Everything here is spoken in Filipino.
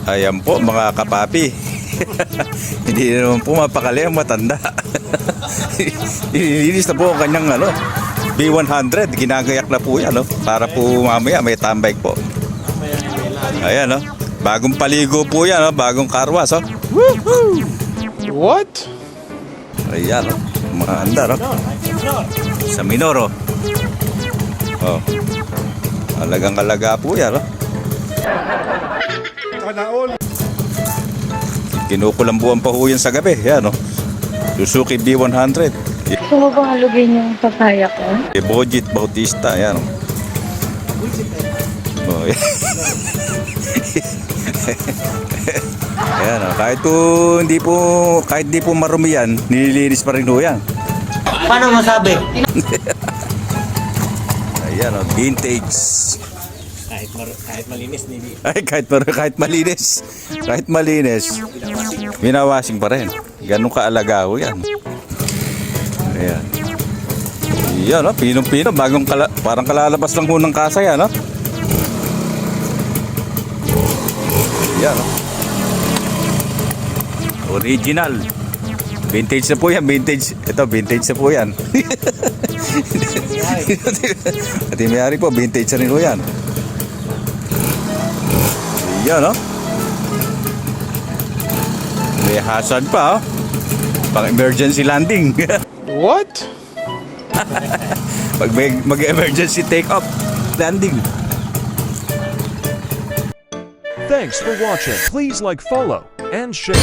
Ayan po mga kapapi. Hindi naman po mapakali ang matanda. Ilinis na po ang kanyang B100. Ginagayak na po yan, para po mamaya may tambay po. Ayan, bagong paligo po yan, bagong karwas. Woohoo! What? Ayan, mga andar, sa Minoro. Alagang-alaga po yan. Kinukulambuan pa ho yan sa gabi. Yan, Suzuki B100. Gusto mo bang halugin yung papaya ko? Bojit Bautista. Yan. Ayan, kahit di po marumi yan, nililinis pa rin ho yan. Paano masabi? Ayan, vintage. Kahit malinis hindi. Ay, kahit malinis. Kahit malinis. Winawashing pa rin. Ganun kaalaga ho yan. Ayan. Yan, pinong-pino. Parang kalalabas lang ho ng kasa yan, Yan, original. Vintage na po yan, vintage. Ito, vintage na po yan. At may-ari po, vintage na rin po yan. Yan, may hazard pa, pang emergency landing. What? Pag mag-emergency take-off landing. Thanks for watching. Please like, follow, and share.